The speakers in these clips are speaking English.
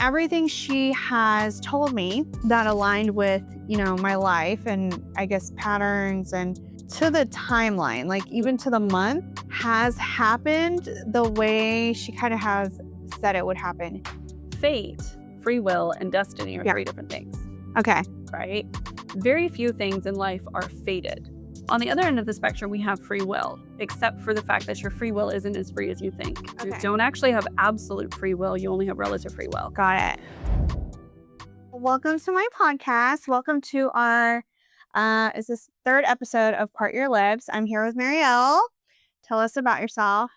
everything she has told me that aligned with, my life and I guess patterns and to the timeline, like even to the month, has happened the way she kind of has said it would happen. Fate, free will, and destiny are Yeah. three different things, Okay. right? Very few things in life are fated. On the other end of the spectrum, we have free will, except for the fact that your free will isn't as free as you think. You Okay. don't actually have absolute free will, you only have relative free will. Got it. Welcome to my podcast. Welcome to our is this third episode of Part Your Lips. I'm here with Marielle. Tell us about yourself.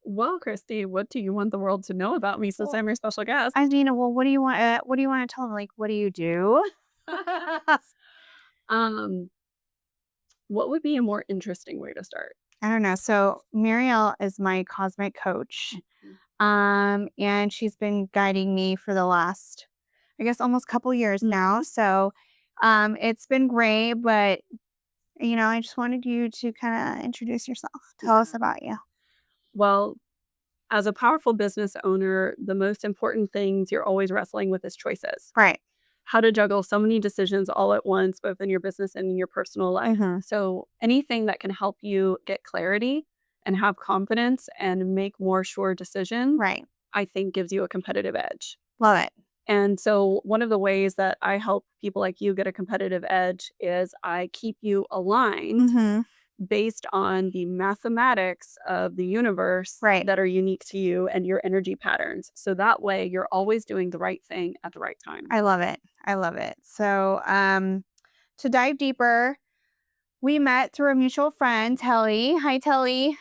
Well, Kristi, what do you want the world to know about me since Well, I'm your special guest? I mean, well, what do you want? What do you want to tell them? Like, what do you do? um, what would be a more interesting way to start? I don't know. So Marielle is my cosmic coach. And she's been guiding me for the last, I guess, almost couple years now. So it's been great, but I just wanted you to kind of introduce yourself. Tell us about you. Well, as a powerful business owner, the most important things you're always wrestling with is choices. Right. How to juggle so many decisions all at once, both in your business and in your personal life. Mhm. So anything that can help you get clarity and have confidence and make more sure decisions, Right. I think gives you a competitive edge. Love it. And so one of the ways that I help people like you get a competitive edge is I keep you aligned Mhm. based on the mathematics of the universe Right. that are unique to you and your energy patterns. So that way you're always doing the right thing at the right time. I love it. I love it. So, to dive deeper, we met through a mutual friend, Telly. Hi, Telly.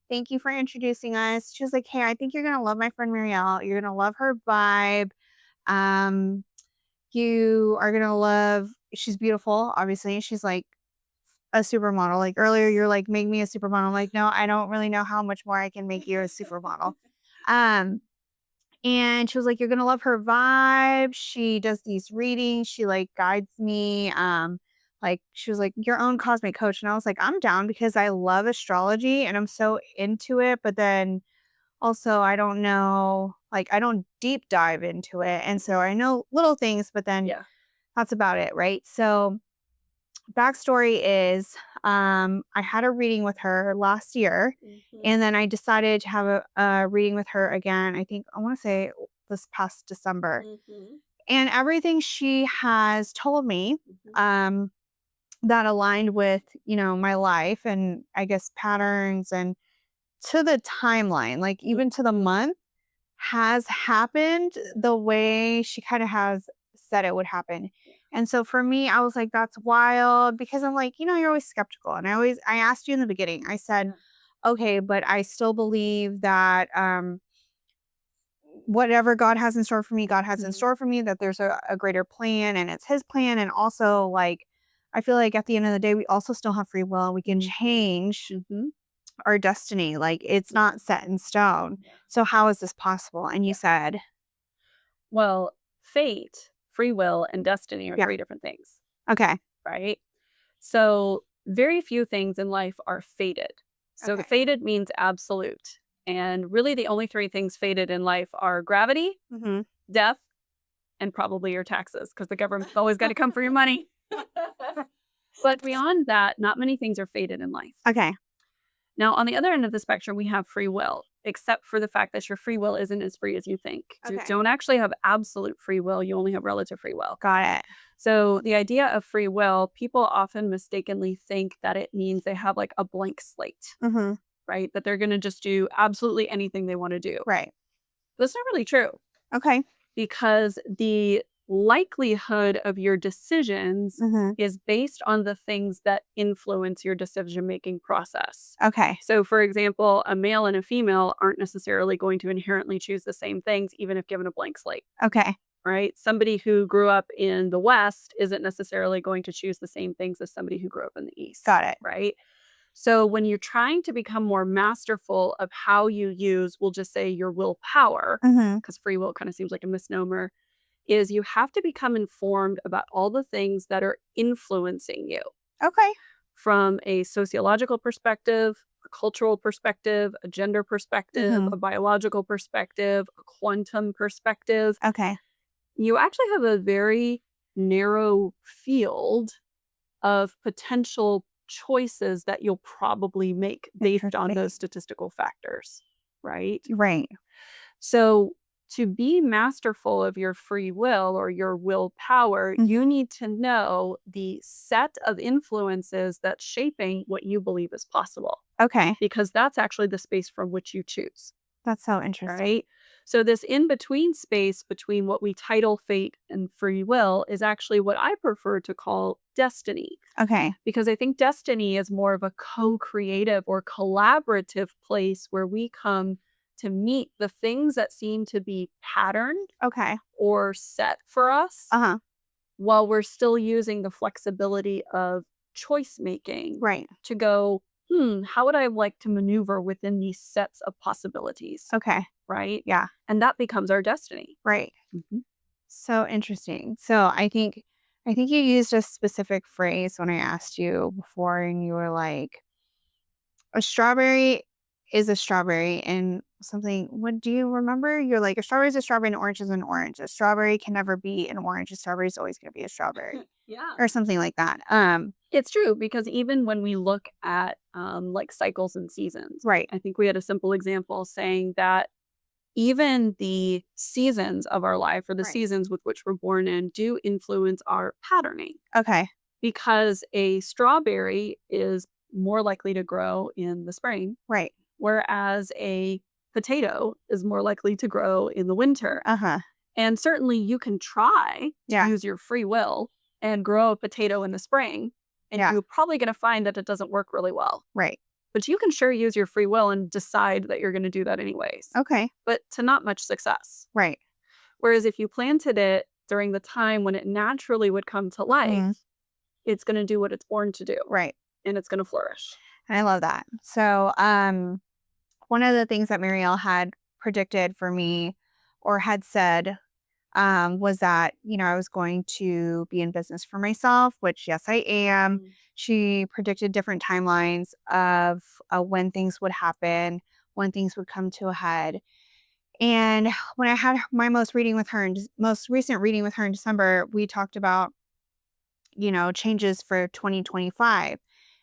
Thank you for introducing us. She was like, "Hey, I think you're gonna love my friend Marielle. You're gonna love her vibe. Um, you are gonna love. She's beautiful. Obviously, she's like a supermodel. Like earlier, you're like, make me a supermodel. I'm like, no, I don't really know how much more I can make you a supermodel. Um, and she was like, "You're gonna love her vibe. She does these readings. She like guides me. Like she was like your own cosmic coach." And I was like, "I'm down because I love astrology and I'm so into it, but then also I don't know, like I don't deep dive into it. And so I know little things, but then Yeah. that's about it, right?" So backstory is I had a reading with her last year, and then I decided to have a reading with her again. I think I want to say this past December. And everything she has told me that aligned with, my life and I guess patterns and to the timeline, like even to the month, has happened the way she kind of has said it would happen. And so for me, I was like, that's wild because I'm like, you're always skeptical. And I asked you in the beginning, I said, okay, but I still believe that whatever God has in store for me, God has in store for me, that there's a greater plan and it's his plan. And also like, I feel like at the end of the day, we also still have free will. We can change our destiny. Like it's not set in stone. So how is this possible? And you said, Well, fate, free will, and destiny are yeah. three different things, Okay. right? So very few things in life are fated. So the Okay. fated means absolute. And really the only three things fated in life are gravity, Mhm. death, and probably your taxes, because the government's always got to come for your money. But beyond that, not many things are fated in life. Okay. Now, on the other end of the spectrum, we have free will, except for the fact that your free will isn't as free as you think. You Okay. don't actually have absolute free will, you only have relative free will. Got it. So the idea of free will, people often mistakenly think that it means they have like a blank slate, Mhm. right? That they're going to just do absolutely anything they want to do. Right. That's not really true, Okay. because the likelihood of your decisions Mhm. is based on the things that influence your decision-making process. Okay. So, for example, a male and a female aren't necessarily going to inherently choose the same things, even if given a blank slate, Okay. right? Somebody who grew up in the West isn't necessarily going to choose the same things as somebody who grew up in the East, Got it. right? So when you're trying to become more masterful of how you use, we'll just say your willpower, Mhm. because free will kind of seems like a misnomer, is you have to become informed about all the things that are influencing you Okay. from a sociological perspective, a cultural perspective, a gender perspective, Mhm. a biological perspective, a quantum perspective. Okay. You actually have a very narrow field of potential choices that you'll probably make based on Interesting. those statistical factors, right? Right. So, to be masterful of your free will or your willpower, Mhm. you need to know the set of influences that's shaping what you believe is possible, Okay. because that's actually the space from which you choose. That's so interesting. Right? So, this in between space between what we title fate and free will is actually what I prefer to call destiny, Okay. because I think destiny is more of a co creative or collaborative place where we come to meet the things that seem to be patterned Okay. or set for us Uh-huh. while we're still using the flexibility of choice making Right. to go, how would I like to maneuver within these sets of possibilities? Okay. Right? Yeah. And that becomes our destiny. Right. Mhm. So interesting. So I think you used a specific phrase when I asked you before and you were like, a strawberry is a strawberry and something what do you remember? You're like, a strawberry is a strawberry and an orange is an orange. A strawberry can never be an orange. A strawberry is always gonna be a strawberry. Yeah. Or something like that. It's true because even when we look at like cycles and seasons, Right. I think we had a simple example saying that even the seasons of our life or the Right. seasons with which we're born in do influence our patterning, Okay. because a strawberry is more likely to grow in the spring, Right. whereas a potato is more likely to grow in the winter. Uh-huh. And certainly you can try to Yeah. use your free will and grow a potato in the spring, and Yeah. you're probably going to find that it doesn't work really well. Right. But you can sure use your free will and decide that you're going to do that anyways, Okay. but to not much success. Right. Whereas if you planted it during the time when it naturally would come to Mm. life, it's going to do what it's born to do Right. and it's going to flourish. And I love that. So, one of the things that Marielle had predicted for me or had said was that, I was going to be in business for myself, which, yes, I am. Mm. She predicted different timelines of when things would happen, when things would come to a head. And when I had my most recent reading with her in December, we talked about, changes for 2025.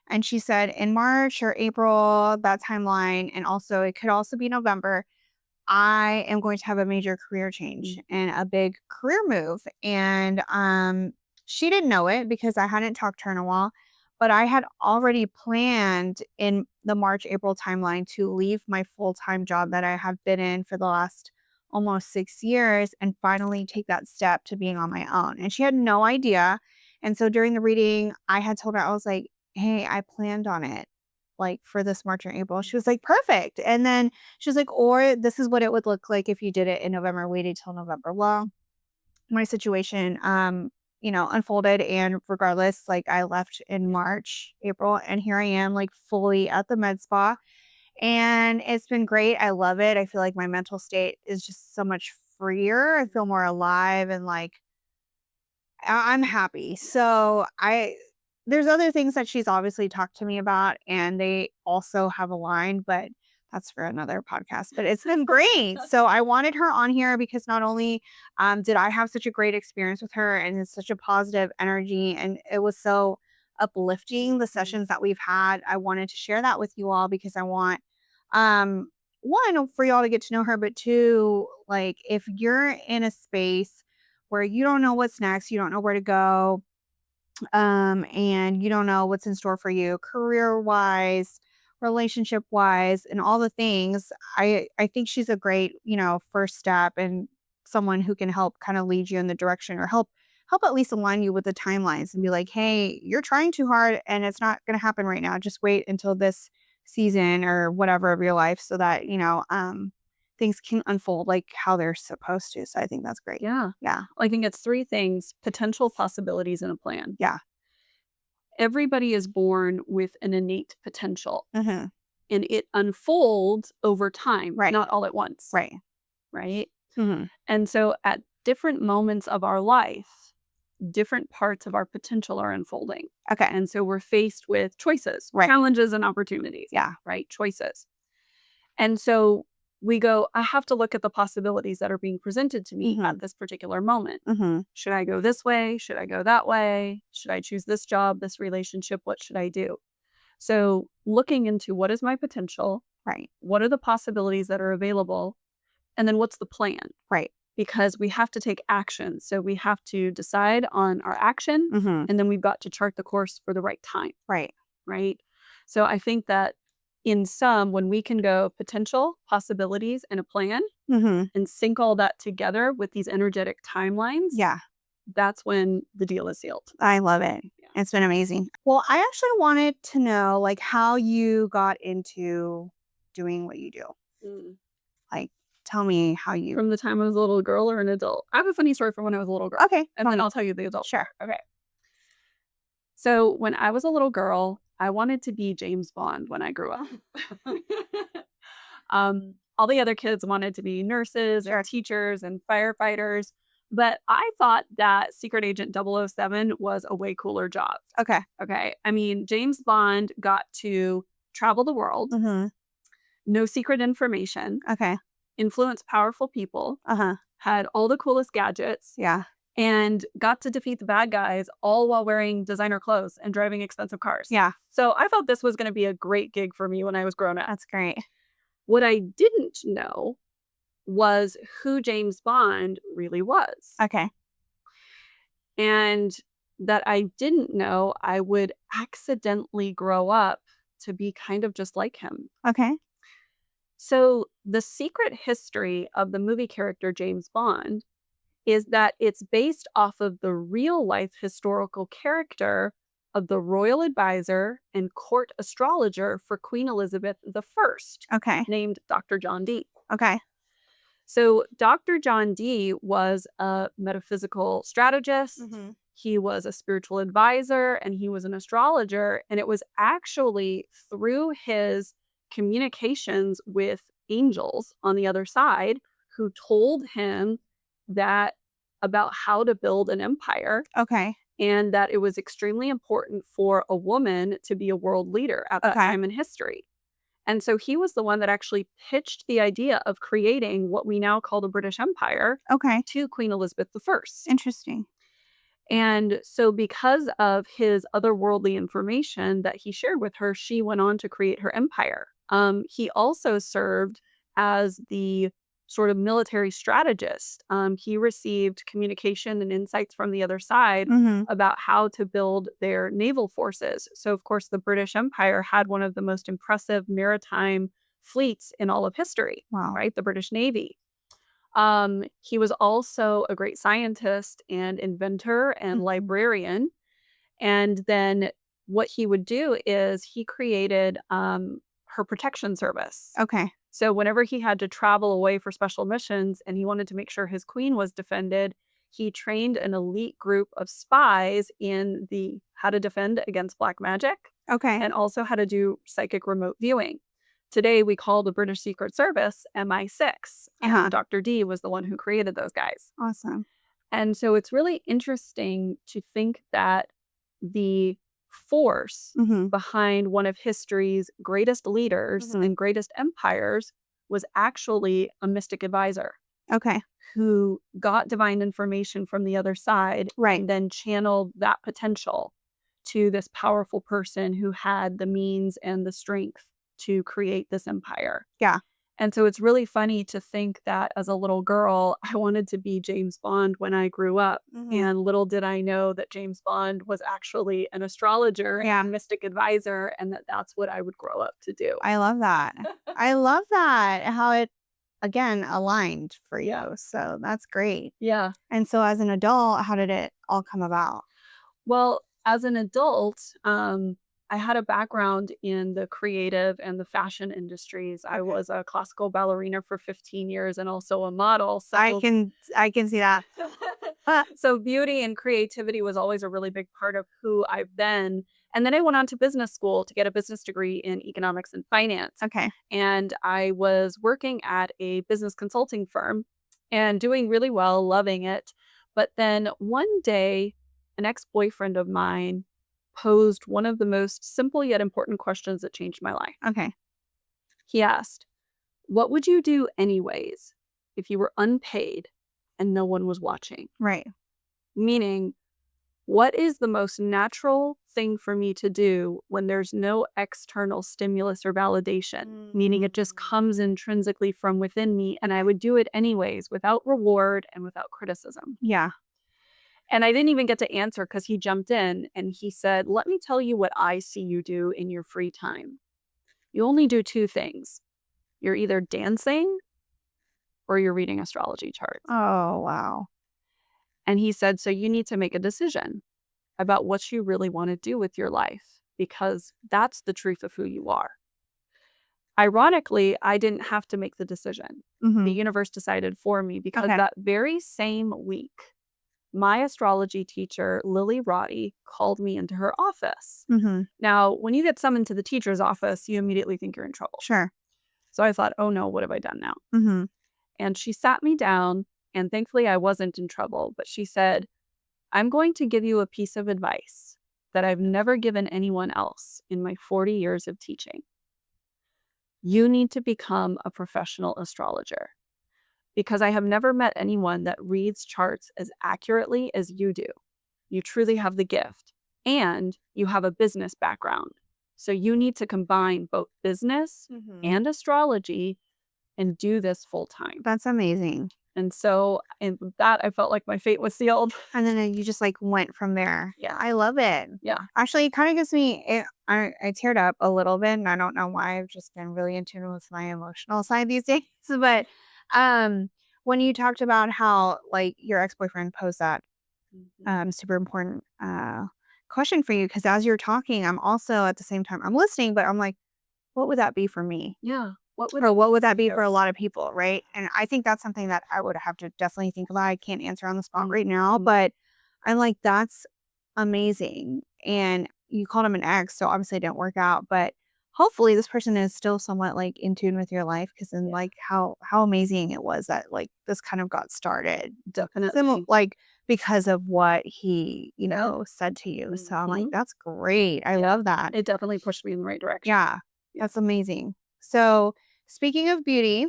And she said in March or April, that timeline, and also it could also be November, I am going to have a major career change and a big career move. And she didn't know it because I hadn't talked to her in a while, but I had already planned in the March, April timeline to leave my full-time job that I have been in for the last almost 6 years and finally take that step to being on my own. And she had no idea. And so during the reading, I had told her, I was like, hey, I planned on it like for this March or April. She was like, perfect. And then she was like, or this is what it would look like if you did it in November, waited till November. Well, my situation, unfolded. And regardless, like I left in March, April, and here I am, like fully at the med spa. And it's been great. I love it. I feel like my mental state is just so much freer. I feel more alive and like I'm happy. So there's other things that she's obviously talked to me about and they also have aligned, but that's for another podcast. But it's been great. So I wanted her on here because not only did I have such a great experience with her and it's such a positive energy and it was so uplifting the sessions that we've had. I wanted to share that with you all because I want one for y'all to get to know her, but two, like if you're in a space where you don't know what's next, you don't know where to go, and you don't know what's in store for you career wise, relationship wise, and all the things. I think she's a great, first step and someone who can help kind of lead you in the direction or help at least align you with the timelines and be like, hey, you're trying too hard and it's not going to happen right now. Just wait until this season or whatever of your life so that, things can unfold like how they're supposed to. So I think that's great. Yeah. Yeah. I think it's three things: potential possibilities in a plan. Yeah. Everybody is born with an innate potential Mhm. and it unfolds over time, Right. not all at once. Right. Right. Mhm. And so at different moments of our life, different parts of our potential are unfolding. Okay. And so we're faced with choices, Right. challenges, and opportunities. Yeah. Right? Choices. And so we go, I have to look at the possibilities that are being presented to me at this particular moment. Should I go this way? Should I go that way? Should I choose this job, this relationship? What should I do? So looking into what is my potential? Right. What are the possibilities that are available? And then what's the plan? Right. Because we have to take action. So we have to decide on our action, and then we've got to chart the course for the right time. Right. Right. So I think that in sum, when we can go potential, possibilities, and a plan and sync all that together with these energetic timelines, Yeah. that's when the deal is sealed. I love it. Yeah. It's been amazing. Well, I actually wanted to know like how you got into doing what you do. Mm. Like, tell me how you. From the time I was a little girl or an adult? I have a funny story from when I was a little girl. Okay. And then I'll tell you the adult. Sure. Okay. So when I was a little girl, I wanted to be James Bond when I grew up. All the other kids wanted to be nurses Sure. and teachers and firefighters, but I thought that Secret Agent 007 was a way cooler job. Okay. Okay. I mean, James Bond got to travel the world, no secret information, Okay. influence powerful people, Uh-huh. had all the coolest gadgets, Yeah. and got to defeat the bad guys all while wearing designer clothes and driving expensive cars. Yeah. So I thought this was going to be a great gig for me when I was growing up. That's great. What I didn't know was who James Bond really was. Okay. And that I didn't know I would accidentally grow up to be kind of just like him. Okay. So the secret history of the movie character James Bond is that it's based off of the real life historical character of the royal advisor and court astrologer for Queen Elizabeth I, Okay. named Dr. John Dee. Okay. So Dr. John Dee was a metaphysical strategist. He was a spiritual advisor and he was an astrologer. And it was actually through his communications with angels on the other side who told him that about how to build an empire, Okay. and that it was extremely important for a woman to be a world leader at that Okay. time in history. And so he was the one that actually pitched the idea of creating what we now call the British Empire Okay. to Queen Elizabeth I. Interesting. And so because of his otherworldly information that he shared with her, she went on to create her empire. He also served as the sort of military strategist. He received communication and insights from the other side about how to build their naval forces. So, of course, the British Empire had one of the most impressive maritime fleets in all of history, Wow. right? The British Navy. He was also a great scientist and inventor and librarian. And then what he would do is he created her protection service. Okay. So whenever he had to travel away for special missions and he wanted to make sure his queen was defended, he trained an elite group of spies in the how to defend against black magic Okay. and also how to do psychic remote viewing. Today, we call the British Secret Service MI6, and Dr. Dee was the one who created those guys. Awesome. And so it's really interesting to think that the force behind one of history's greatest leaders and greatest empires was actually a mystic advisor. Okay. Who got divine information from the other side and then channeled that potential to this powerful person who had the means and the strength to create this empire. Yeah. And so it's really funny to think that as a little girl, I wanted to be James Bond when I grew up. And little did I know that James Bond was actually an astrologer and mystic advisor, and that that's what I would grow up to do. I love that. I love that. How it, again, aligned for you. So that's great. Yeah. And so as an adult, how did it all come about? Well, as an adult, I had a background in the creative and the fashion industries. I was a classical ballerina for 15 years and also a model. So I can see that. So beauty and creativity was always a really big part of who I've been. And then I went on to business school to get a business degree in economics and finance. Okay. And I was working at a business consulting firm and doing really well, loving it. But then one day an ex-boyfriend of mine posed one of the most simple yet important questions that changed my life. Okay. He asked, "What would you do anyways if you were unpaid and no one was watching?" Right. Meaning, what is the most natural thing for me to do when there's no external stimulus or validation? Meaning it just comes intrinsically from within me, and I would do it anyways without reward and without criticism. Yeah. And I didn't even get to answer because he jumped in and he said, "Let me tell you what I see you do in your free time. You only do two things. You're either dancing or you're reading astrology charts." Oh, wow. And he said, "So you need to make a decision about what you really want to do with your life because that's the truth of who you are." Ironically, I didn't have to make the decision. The Mhm. universe decided for me because Okay. that very same week, my astrology teacher, Lily Roddy, called me into her office. Mhm. Now, when you get summoned to the teacher's office, you immediately think you're in trouble. Sure. So I thought, oh no, what have I done now? Mhm. And she sat me down, and thankfully I wasn't in trouble, but she said, "I'm going to give you a piece of advice that I've never given anyone else in my 40 years of teaching. You need to become a professional astrologer because I have never met anyone that reads charts as accurately as you do. You truly have the gift and you have a business background. So you need to combine both business Mhm. and astrology and do this full time." That's amazing. And so, and with that, I felt like my fate was sealed. And then you just, like, went from there. Yeah. I love it. Yeah. Actually, it kinda gives me I teared up a little bit, and I don't know why. I've just been really in tune with my emotional side these days, but, um, when you talked about how, like, your ex-boyfriend posed that, Mhm. super important, question for you, because as you're talking, I'm also at the same time I'm listening, but I'm like, "What would that be for me?" Yeah. What would Or what would that be you? for a lot of people, right? And I think that's something that I would have to definitely think about. I can't answer on the spot right now, Mhm. but I'm like, that's amazing. And you called him an ex, so obviously it didn't work out, but hopefully this person is still somewhat like in tune with your life because then Yeah, like how amazing it was that like this kind of got started. definitely. Like because of what he, Yeah. said to you. So I'm like, Mhm. that's great. I Yeah. love that. It definitely pushed me in the right direction. Yeah. Yeah. That's amazing. So speaking of beauty,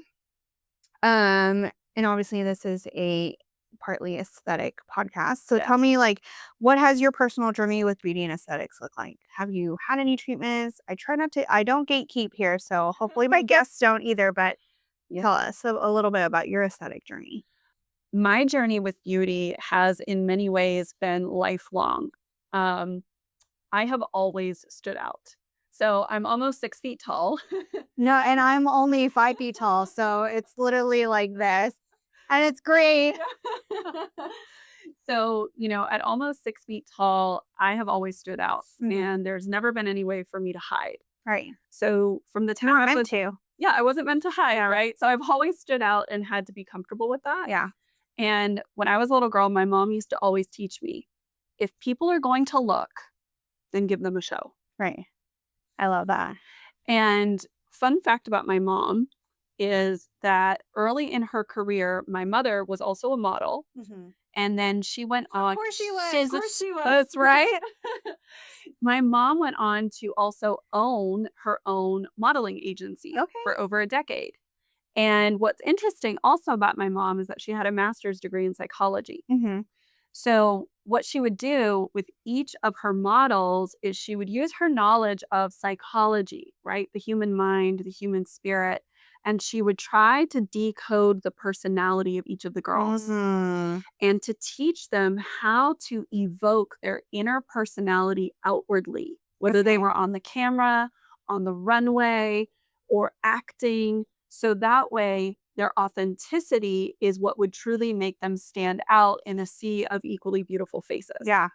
and obviously this is a partly aesthetic podcast. So Yeah. tell me like what has your personal journey with beauty and aesthetics look like? Have you had any treatments? I don't gatekeep here, so hopefully my guests don't either, but Yeah. tell us a little bit about your aesthetic journey. My journey with beauty has in many ways been lifelong. Um, I have always stood out. So I'm almost 6 feet tall. No, and I'm only 5 feet tall, so it's literally like this. And it's great. So, at almost 6 feet tall, I have always stood out, Mhm. and there's never been any way for me to hide. Right. So, from the time Not I meant was, to. yeah, I wasn't meant to hide, right? So, I've always stood out and had to be comfortable with that. Yeah. And when I was a little girl, my mom used to always teach me if people are going to look, then give them a show. Right. I love that. And fun fact about my mom is that early in her career, my mother was also a model. Mhm. And then she went on. Of course she was. Of course she was. That's right. My mom went on to also own her own modeling agency Okay. for over a decade. And what's interesting also about my mom is that she had a master's degree in psychology. Mhm. So, what she would do with each of her models is she would use her knowledge of psychology, right? The human mind, the human spirit, and she would try to decode the personality of each of the girls Mhm. and to teach them how to evoke their inner personality outwardly, whether they Okay. were on the camera, on the runway, or acting. So that way, their authenticity is what would truly make them stand out in a sea of equally beautiful faces. Yeah.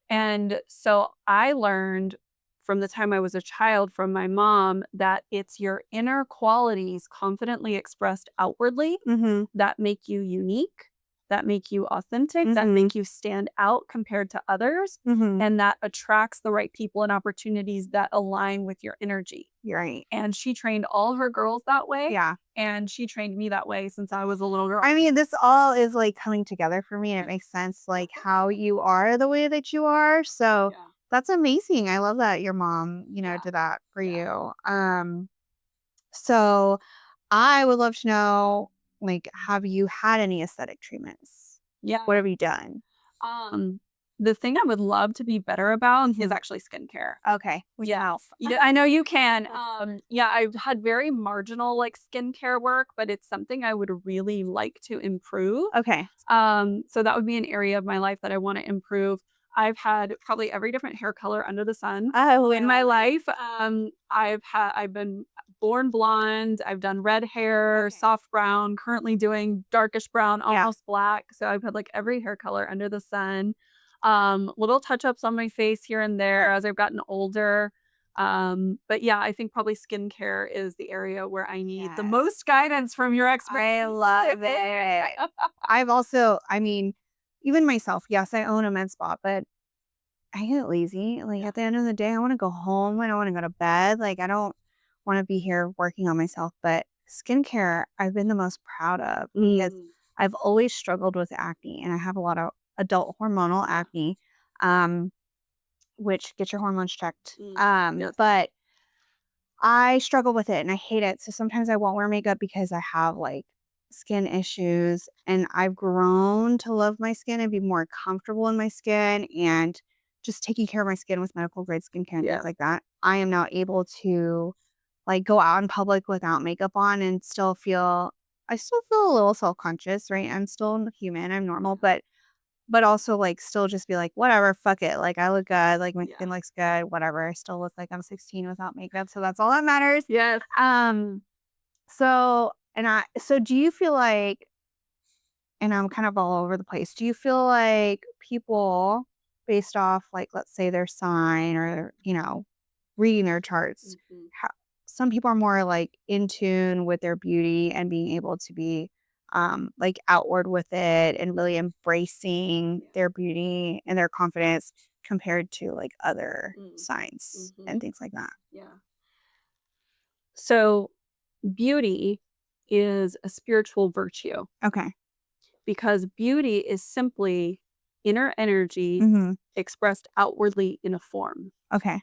And so I learned from the time I was a child from my mom that it's your inner qualities confidently expressed outwardly Mhm. that make you unique that make you authentic, that Mhm. make you stand out compared to others, Mhm. and that attracts the right people and opportunities that align with your energy. You're right. And she trained all her girls that way, Yeah. and she trained me that way since I was a little girl. I mean, this all is, like, coming together for me, and it makes sense, like, how you are the way that you are, so Yeah. that's amazing. I love that your mom, Yeah. did that for Yeah. you. So I would love to know, like, have you had any aesthetic treatments? What Yeah. have you done? Um, the thing I would love to be better about is Mhm. actually skincare. Okay, we can help. Yes. Yeah, I know you can. Yeah, I've had very marginal like skincare work, but it's something I would really like to improve. Okay. So that would be an area of my life that I want to improve. I've had probably every different hair color under the sun Oh, I in my love it. life. I've been born blonde. I've done red hair, Okay. soft brown, currently doing darkish brown, Yeah. almost black. So I've had like every hair color under the sun. Little touch-ups on my face here and there as I've gotten older. But yeah, I think probably skincare is the area where I need the Yes. most guidance from your I expertise. love it. I've also I mean, even myself, yes, I own a med spa, but I get lazy. Like, Yeah. at the end of the day, I wanna go home, I don't wanna go to bed, like, I don't wanna be here working on myself, but skincare, I've been the most proud of because Mm, I've always struggled with acne, and I have a lot of adult hormonal yeah. acne, which get your hormones checked, Yes. but I struggle with it and I hate it. So sometimes I won't wear makeup because I have like skin issues and I've grown to love my skin and be more comfortable in my skin and just taking care of my skin with medical grade skincare and things Yeah. like that. I am now able to like go out in public without makeup on and I still feel a little self-conscious, right? I'm still human, I'm normal, but also, like, still just be like, "Whatever, fuck it." Like, I look good, like, my Yeah. skin looks good, whatever. I still look like I'm 16 without makeup, so that's all that matters. Yes. Um, so do you feel like and I'm kind of all over the place. Do you feel like people based off, like, let's say their sign or, reading their charts, Mhm. how some people are more, like, in tune with their beauty and being able to be, like, outward with it and really embracing Yeah. their beauty and their confidence compared to, like, other Mm. signs and Mhm. things like that? Yeah. So beauty is a spiritual virtue Okay. because beauty is simply inner energy Mhm. expressed outwardly in a form, Okay.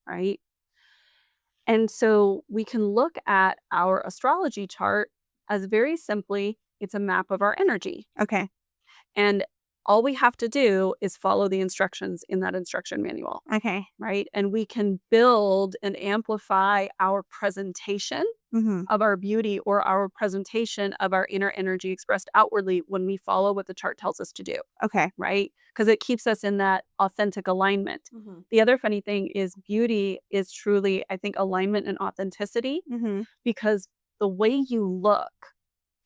right? And so we can look at our astrology chart as very simply it's a map of our energy. Okay. And all we have to do is follow the instructions in that instruction manual, Okay. right? And we can build and amplify our presentation Mhm. of our beauty or our presentation of our inner energy expressed outwardly when we follow what the chart tells us to do, Okay. right? Because it keeps us in that authentic alignment. Mhm. The other funny thing is beauty is truly, I think, alignment and authenticity Mhm. because the way you look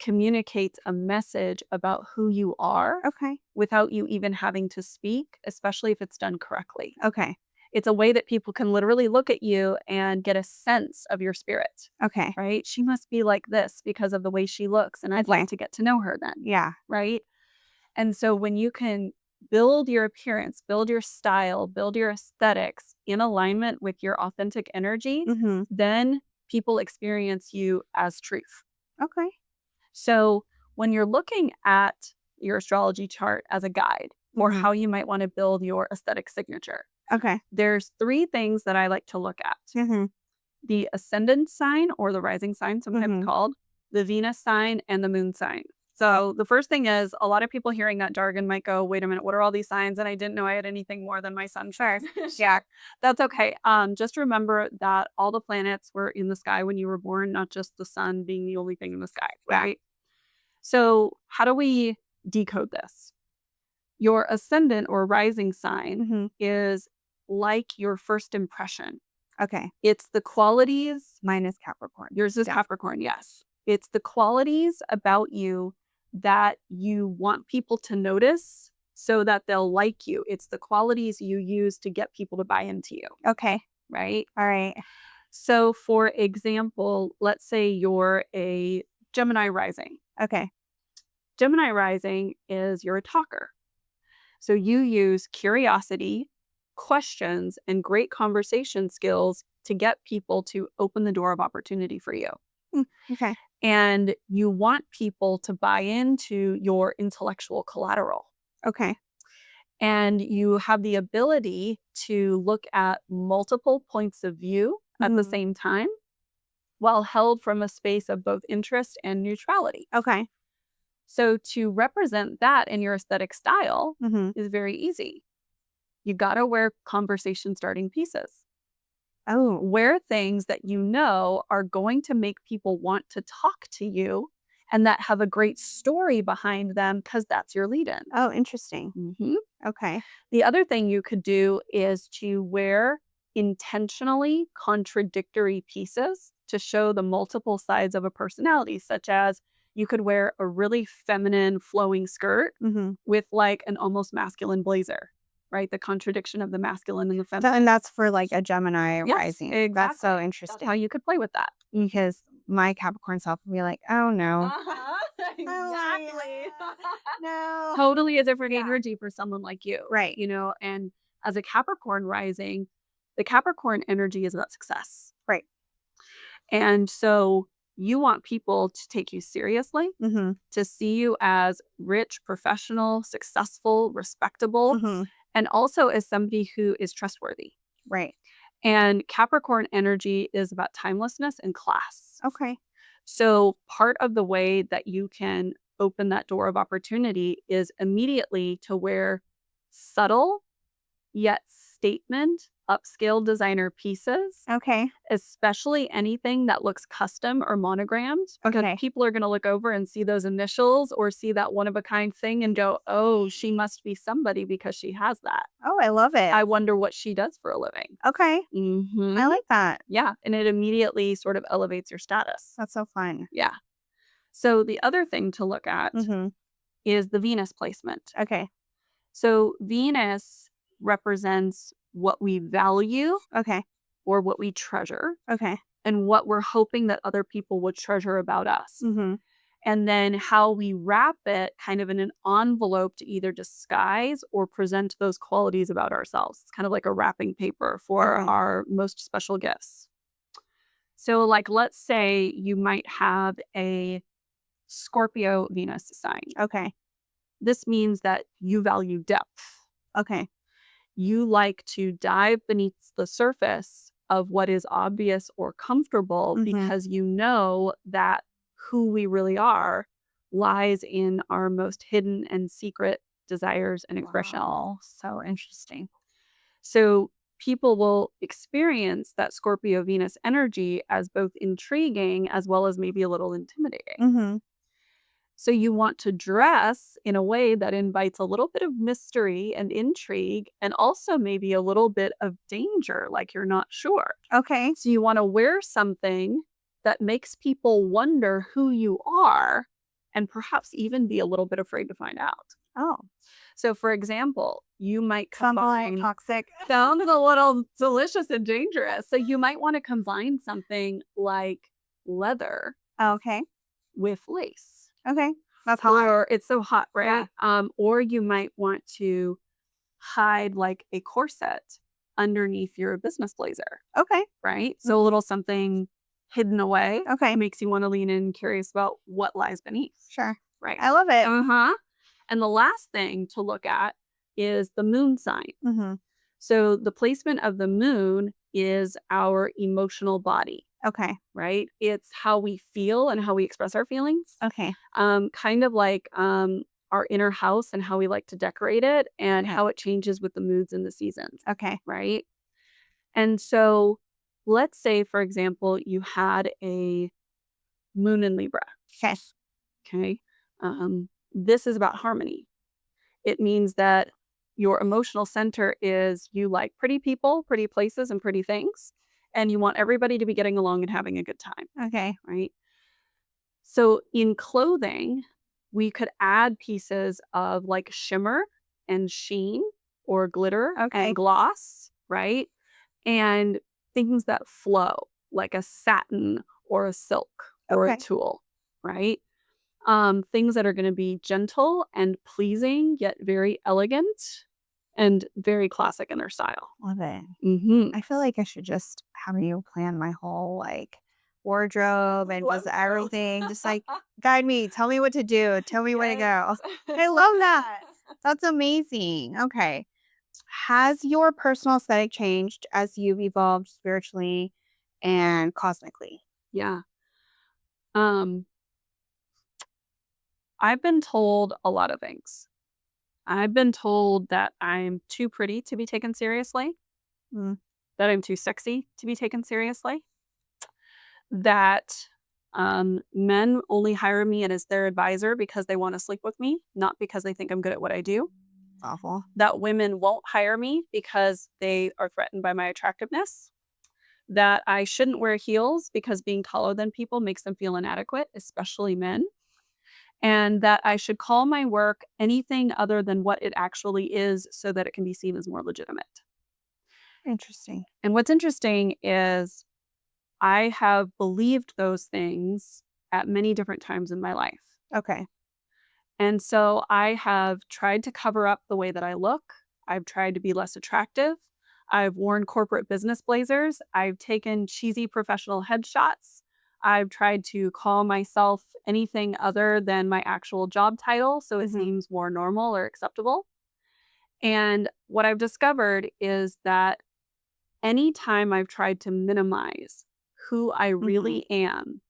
communicates a message about who you are Okay. without you even having to speak, especially if it's done correctly. Okay. It's a way that people can literally look at you and get a sense of your spirit, Okay. right? She must be like this because of the way she looks, and I'd like Okay. to get to know her then, Yeah. right? And so when you can build your appearance, build your style, build your aesthetics in alignment with your authentic energy, Mhm. then people experience you as truth. Okay. So when you're looking at your astrology chart as a guide for Mhm. how you might want to build your aesthetic signature, Okay. there's three things that I like to look at: Mhm. the ascendant sign or the rising sign, sometimes Mhm. called, the Venus sign, and the moon sign. Okay. So the first thing is a lot of people hearing that jargon might go, wait a minute, what are all these signs? And I didn't know I had anything more than my sun Sure. sign. Yeah. Sure. That's okay. Just remember that all the planets were in the sky when you were born, not just the sun being the only thing in the sky, Yeah. right? So how do we decode this? Your ascendant or rising sign Mhm. is like your first impression. Okay. It's the qualities. Mine is Capricorn. Yours is Yeah. Capricorn, yes. It's the qualities about you that you want people to notice so that they'll like you. It's the qualities you use to get people to buy into you, Okay. right? All right. So, for example, let's say you're a Gemini rising. Okay. Gemini rising is you're a talker. So you use curiosity, questions, and great conversation skills to get people to open the door of opportunity for you. Mm, okay. And you want people to buy into your intellectual collateral. Okay. And you have the ability to look at multiple points of view at the Mhm. same time while held from a space of both interest and neutrality. Okay. So to represent that in your aesthetic style Mhm. is very easy. You got to wear conversation starting pieces. Oh. Wear things that you know are going to make people want to talk to you and that have a great story behind them because that's your lead in. Oh, interesting. Mhm. Okay. The other thing you could do is to wear intentionally contradictory pieces to show the multiple sides of a personality, such as you could wear a really feminine flowing skirt Mhm. with like an almost masculine blazer, right? The contradiction of the masculine and the feminine. And that's for like a Gemini Yes, rising. That's so exactly. That's how interesting you could play with that. because my Capricorn self will be like, "Oh no." Uh-huh. Oh Exactly. no. Totally a different Yeah. energy for someone like you, Right. and as a Capricorn rising, the Capricorn energy is about success. Right. And so you want people to take you seriously, Mhm. to see you as rich, professional, successful, respectable, Mhm. and also as somebody who is trustworthy. Right. And Capricorn energy is about timelessness and class. Okay. So, part of the way that you can open that door of opportunity is immediately to wear subtle yet statement upscale designer pieces, Okay. especially anything that looks custom or monogrammed, because Okay. people are going to look over and see those initials or see that one of a kind thing and go, oh, she must be somebody because she has that. Oh, I love it. I wonder what she does for a living. Okay. I Hmm. like that. Yeah. And it immediately sort of elevates your status. That's so fun. Yeah. So the other thing to look at Mhm. is the Venus placement. Okay. So Venus represents what we value Okay. or what we treasure Okay. and what we're hoping that other people would treasure about us. Mhm. And then how we wrap it kind of in an envelope to either disguise or present those qualities about ourselves. It's kind of like a wrapping paper for Okay. our most special gifts. So, like, let's say you might have a Scorpio Venus sign. Okay. This means that you value depth. Okay. You like to dive beneath the surface of what is obvious or comfortable Mhm. because you know that who we really are lies in our most hidden and secret desires and expression. Wow. So interesting. So people will experience that Scorpio Venus energy as both intriguing as well as maybe a little intimidating. Mhm. So you want to dress in a way that invites a little bit of mystery and intrigue and also maybe a little bit of danger, like you're not sure. Okay. So you want to wear something that makes people wonder who you are and perhaps even be a little bit afraid to find out. Oh. So for example, you might Sounds a little combine toxic. sounds a little delicious and dangerous. So you might want to combine something like leather Okay. with lace. Okay. That's hot. Or it's so hot, Yeah. right? Or you might want to hide like a corset underneath your business blazer, Okay. right? So a little something hidden away Okay. makes you want to lean in curious about what lies beneath, Sure. right? I love it. Uh-huh. And the last thing to look at is the moon sign. Mhm. So the placement of the moon is our emotional body, Okay. right? It's how we feel and how we express our feelings. Okay. Kind of like our inner house and how we like to decorate it and Okay. how it changes with the moods and the seasons, Okay. right? And so let's say, for example, you had a moon in Libra. Okay. Okay. This is about harmony. It means that your emotional center is you like pretty people, pretty places, and pretty things. And you want everybody to be getting along and having a good time, Okay. right? So in clothing, we could add pieces of like shimmer and sheen or glitter Okay. and gloss, right? And things that flow, like a satin or a silk or a Okay. tulle, right? Things that are gonna be gentle and pleasing, yet very elegant and very classic in their style. Love it. Mhm. I feel like I should just have you plan my whole, like, wardrobe and just everything. Just, like, guide me, tell me what to do, tell me where to go. I love that. That's amazing. Okay. Has your personal aesthetic changed as you've evolved spiritually and cosmically? Yeah. Um, I've been told a lot of things. I've been told that I'm too pretty to be taken seriously, Mm, that I'm too sexy to be taken seriously, that, men only hire me and as their advisor because they wanna sleep with me, not because they think I'm good at what I do, it's awful. that women won't hire me because they are threatened by my attractiveness, that I shouldn't wear heels because being taller than people makes them feel inadequate, especially men, and that I should call my work anything other than what it actually is so that it can be seen as more legitimate. Interesting. And what's interesting is I have believed those things at many different times in my life. Okay. And so I have tried to cover up the way that I look. I've tried to be less attractive. I've worn corporate business blazers. I've taken cheesy professional headshots. I've tried to call myself anything other than my actual job title so it Mhm, seems more normal or acceptable. And what I've discovered is that anytime I've tried to minimize who I mhm, really am,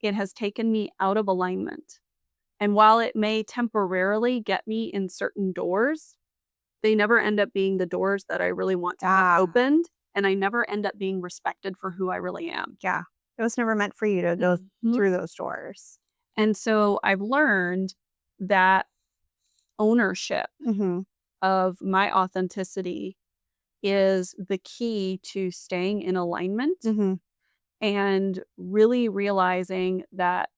it has taken me out of alignment. And while it may temporarily get me in certain doors, they never end up being the doors that I really want to have ah, opened, and I never end up being respected for who I really am. yeah. It was never meant for you to go Mhm. through those doors. And so I've learned that ownership Mhm, of my authenticity is the key to staying in alignment mhm, and really realizing that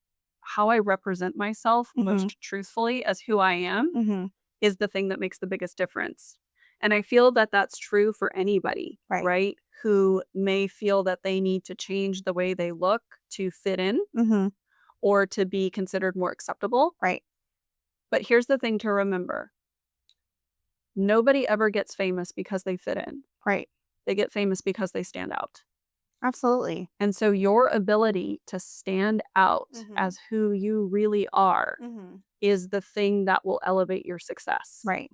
how I represent myself mhm, most truthfully as who I am mhm. is the thing that makes the biggest difference. And I feel that that's true for anybody, Right. right? Who may feel that they need to change the way they look to fit in Mhm. or to be considered more acceptable. Right, But here's the thing to remember: nobody ever gets famous because they fit in, right. they get famous because they stand out. Absolutely. And so, your ability to stand out Mhm, as who you really are mhm. is the thing that will elevate your success. Right,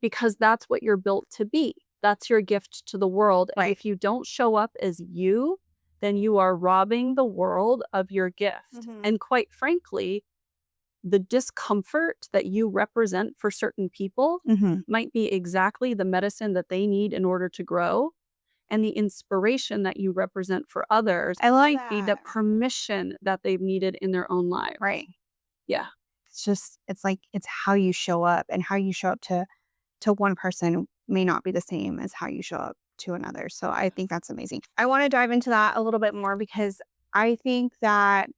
Because that's what you're built to be. That's your gift to the world, and right. if you don't show up as you, then you are robbing the world of your gift, Mhm, and quite frankly, the discomfort that you represent for certain people mhm. might be exactly the medicine that they need in order to grow, and the inspiration that you represent for others I love might be the that. permission that they've needed in their own lives. Right. Yeah. It's just it's like it's how you show up, and how you show up to one person may not be the same as how you show up to another. So I think that's amazing. I want to dive into that a little bit more because I think that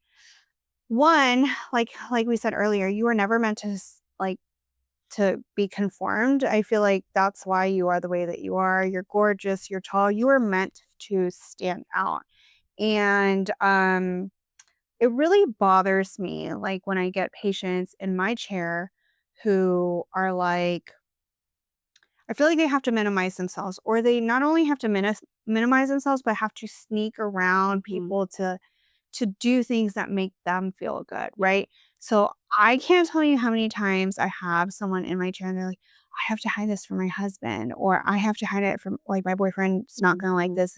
one, like we said earlier, you were never meant to like to be conformed. I feel like that's why you are the way that you are. You're gorgeous, you're tall. You were meant to stand out. And it really bothers me like when I get patients in my chair who are like I feel like they have to minimize themselves, or they not only have to minimize themselves, but have to sneak around Mhm. people to do things that make them feel good, right? So I can't tell you how many times I have someone in my chair and they're like, I have to hide this from my husband, or I have to hide it from like my boyfriend's not gonna like Mhm. this.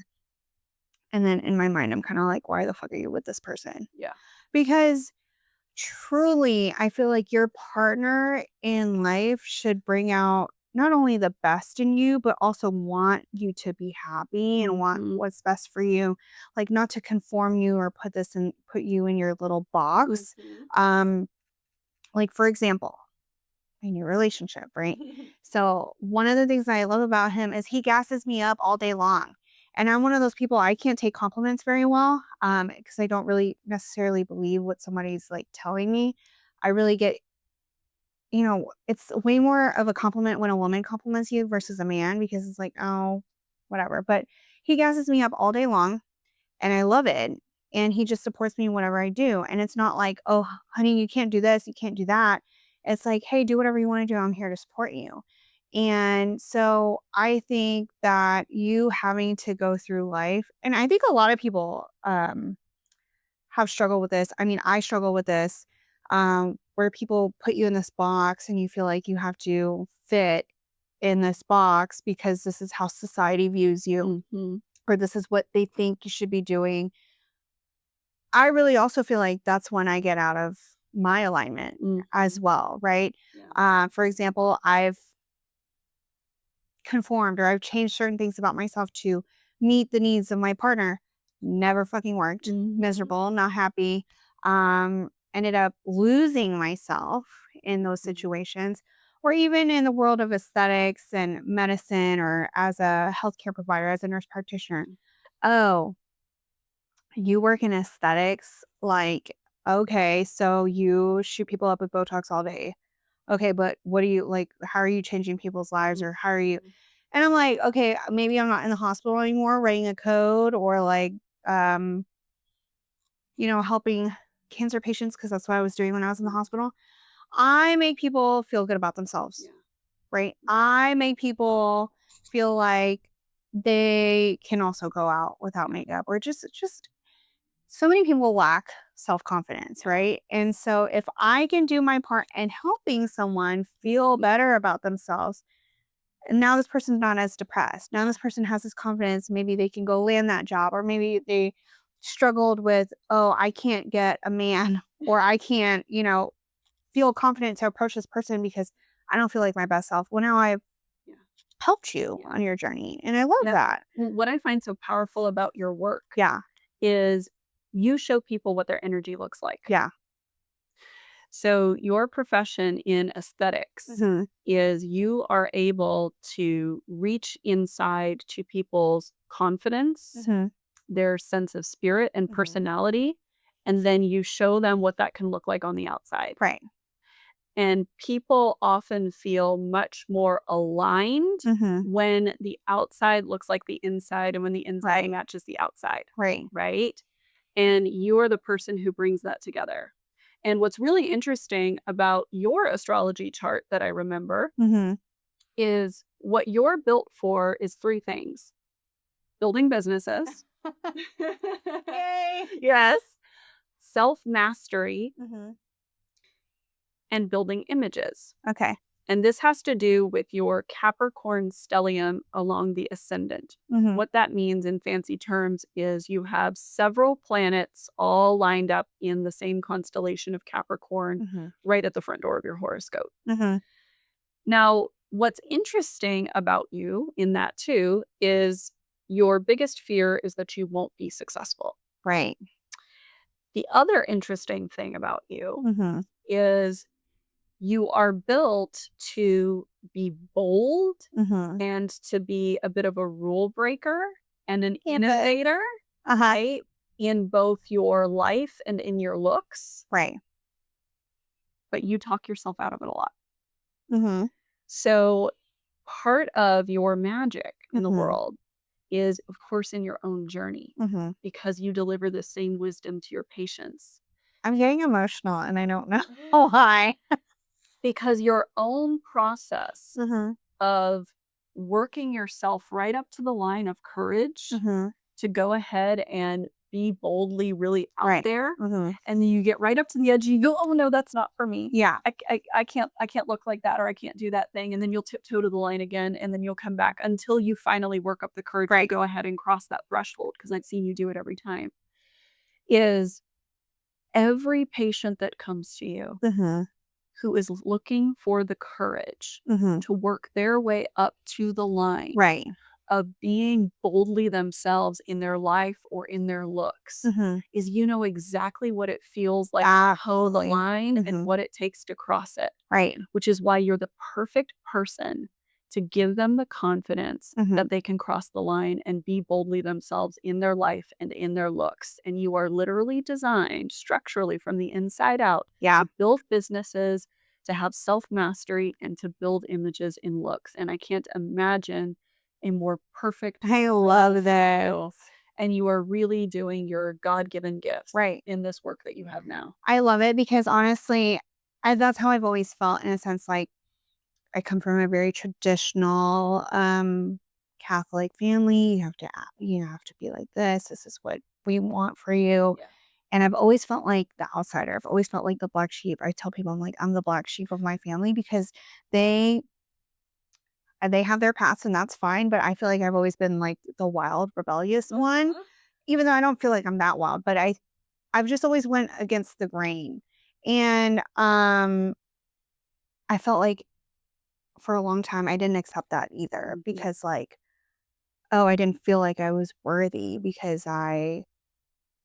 And then in my mind, I'm kind of like, why the fuck are you with this person? Yeah. Because truly, I feel like your partner in life should bring out not only the best in you, but also want you to be happy and want Mhm. what's best for you. Like not to conform you or put you in your little box. Mhm. Um, like for example, in your relationship, right? So one of the things that I love about him is he gasses me up all day long. And I'm one of those people I can't take compliments very well because I don't really necessarily believe what somebody's like telling me. I really get, it's way more of a compliment when a woman compliments you versus a man because it's like, oh, whatever. But he gasses me up all day long and I love it. and he just supports me in whatever I do. And it's not like, "Oh, honey, you can't do this, you can't do that." It's like, "Hey, do whatever you wanna do. I'm here to support you." And so I think that you having to go through life, and I think a lot of people, have struggled with this. I mean, I struggle with this, where people put you in this box and you feel like you have to fit in this box because this is how society views you, Mhm. or this is what they think you should be doing. I really also feel like that's when I get out of my alignment as Mhm. well, right? Yeah. For example, I've conformed or I've changed certain things about myself to meet the needs of my partner. Never fucking worked. Mhm. Miserable, not happy. Ended up losing myself in those Mhm. situations, or even in the world of aesthetics and medicine, or as a healthcare provider, as a nurse practitioner. Mhm. Oh, you work in aesthetics? Like, okay, so you shoot people up with Botox all day. Okay, but what do you like? How are you changing people's lives, or how are you? Mhm. And I'm like, okay, maybe I'm not in the hospital anymore writing a code, or like, um, helping cancer patients, because that's what I was doing when I was in the Mhm. hospital. I make people feel good about themselves, Yeah. right? Yeah. I make people feel like they can also go out without Yeah. makeup, or just so many people lack self-confidence, Yeah. right? And so if I can do my part in helping someone feel Mhm. better about themselves, and now this person's not as depressed. Now this person has this confidence. Maybe they can go land that job, or maybe they struggled with, oh, I can't get a man, or I can't, feel confident to approach this person because I don't feel like my best self. Well, now I've Yeah. helped you Yeah. on your journey. And I love Now, that. what I find so powerful about your work Yeah. is you show people what their energy looks like. Yeah. So, your profession in aesthetics Hmm. is you are able to reach inside to people's confidence, Hmm. their sense of spirit and Hmm. personality, and then you show them what that can look like on the outside. Right. And people often feel much more aligned Hmm. when the outside looks like the inside and when the inside Right. matches the outside, Right. right? And you're the person who brings that together. And what's really interesting about your astrology chart that I remember Hmm. is what you're built for is three things: building businesses, Yay. yes, self mastery, Hmm. and building images. Okay. And this has to do with your Capricorn stellium along the ascendant. Hmm. What that means in fancy terms is you have several planets all lined up in the same constellation of Capricorn Hmm. right at the front door of your horoscope. Hmm. Now, what's interesting about you in that too is your biggest fear is that you won't be successful. Right. The other interesting thing about you Hmm. is you are built to be bold Hmm. and to be a bit of a rule breaker and an Yeah, but innovator, uh-huh. right? In both your life and in your looks, Right. but you talk yourself out of it a lot. Hmm. So, part of your magic in the Hmm. world is, of course, in your own journey Hmm. because you deliver the same wisdom to your patients. I'm getting emotional and I don't know why. Because your own process Hmm. of working yourself right up to the line of courage Hmm. to go ahead and be boldly really out Right. there, Hmm. and then you get right up to the edge and you go, "Oh, no, that's not for me. Yeah. I can't look like that, or I can't do that thing," and then you'll tiptoe to the line again, and then you'll come back until you finally work up the courage to Right. go ahead and cross that threshold. Because 'cause I've seen you do it every time, is every patient that comes to you Hmm. who is looking for the courage Hmm. to work their way up to the line Right. of being boldly themselves in their life or in their looks Hmm. is you know exactly what it feels like to toe the Absolutely. line and Hmm. what it takes to cross it, Right. which is why you're the perfect person to give them the confidence Hmm. that they can cross the line and be boldly themselves in their life and in their looks. And you are literally designed structurally from the inside out Yeah. to build businesses, to have self mastery, and to build images in looks. And I can't imagine a more perfect I role love for you. this. and you are really doing your God-given gifts Right. in this work that you have now. I love it because honestly, that's how I've always felt in a sense. Like I come from a very traditional Catholic family. You have to be like this. This is what we want for you. Yeah. And I've always felt like the outsider. I've always felt like the black sheep. I tell people I'm like I'm the black sheep of my family because they they have their past and that's fine, but I feel like I've always been like the wild, rebellious one, Uh-huh. even though I don't feel like I'm that wild, but I've just always went against the grain. And I felt like for a long time I didn't accept that either Mhm. because like, oh, I didn't feel like I was worthy because I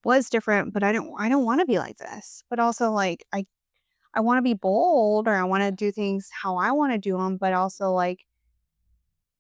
was different, but I don't want to be like this. But also like I want to be bold or I want to do things how I want to do them, but also like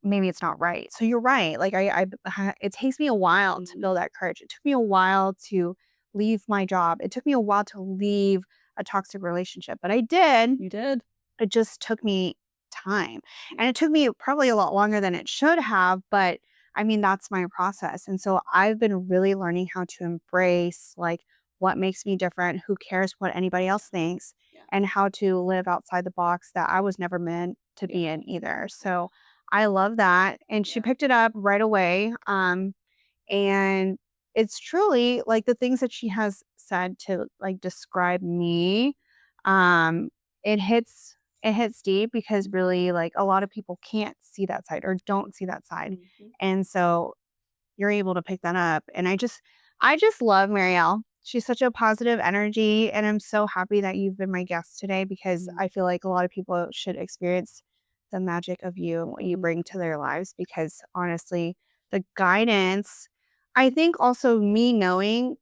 maybe it's not right. So you're right. Like it takes me a while to Mhm. build that courage. It took me a while to leave my job. It took me a while to leave a toxic relationship, but I did. You did. It just took me time. And it took me probably a lot longer than it should have, but I mean, that's my process. And so I've been really learning how to embrace like what makes me different, who cares what anybody else thinks, Yeah. and how to live outside the box that I was never meant to Yeah. be in either. So I love that. And she Yeah. picked it up right away. And it's truly like the things that she has said to like describe me. Um, it hits deep because really like a lot of people can't see that side or don't see that side. Mhm. And so you're able to pick that up. And I just love Marielle. She's such a positive energy. And I'm so happy that you've been my guest today because Mhm. I feel like a lot of people should experience the magic of you and what you Mhm. bring to their lives because honestly, the guidance, I think also me knowing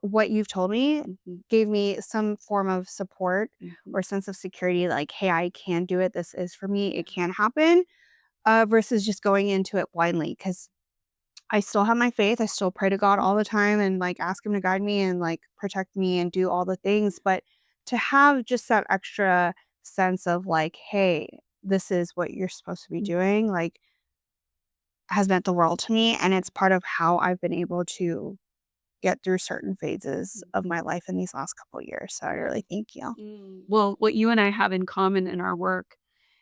what you've told me Mhm. gave me some form of support Mhm. or sense of security like, hey, I can do it. This is for me. Yeah. It can happen versus just going into it blindly because I still have my faith. I still pray to God all the time and like ask him to guide me and like protect me and do all the things. But to have just that extra sense of like, hey, this is what you're supposed to be Mhm. doing, like has meant the world to me. And it's part of how I've been able to get through certain phases of Mhm. my life in these last couple of years. So I really thank you. Well, what you and I have in common in our work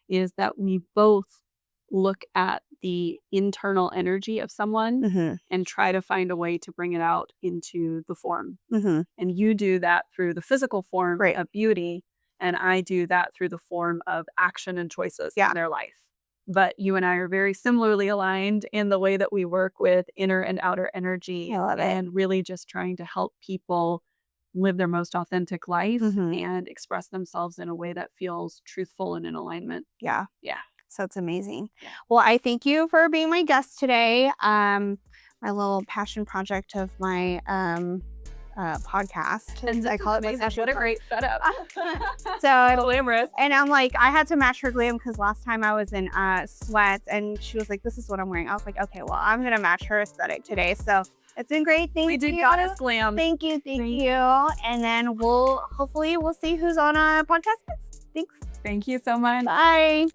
is that we both look at the internal energy of someone Mhm. and try to find a way to bring it out into the form. Mhm. And you do that through the physical form Great. of beauty, and I do that through the form of action and choices Yeah. in their life. But you and I are very similarly aligned in the way that we work with inner and outer I energy love it. and really just trying to help people live their most authentic life Mhm. and express themselves in a way that feels truthful and in alignment. Yeah. Yeah. So it's amazing. Yeah. Well, I thank you for being my guest today. My little passion project of my podcast. And this I is call it my amazing. passion What a project. great setup. So Glamorous. and I'm like, I had to match her glam because last time I was in sweats and she was like, this is what I'm wearing. I was like, okay, well, I'm gonna match her aesthetic today. So it's been great. We Thank did you. goddess glam. Thank you. Thank Thank you. And then we'll hopefully we'll see who's on a podcast next. Thanks. thank you so much. Bye.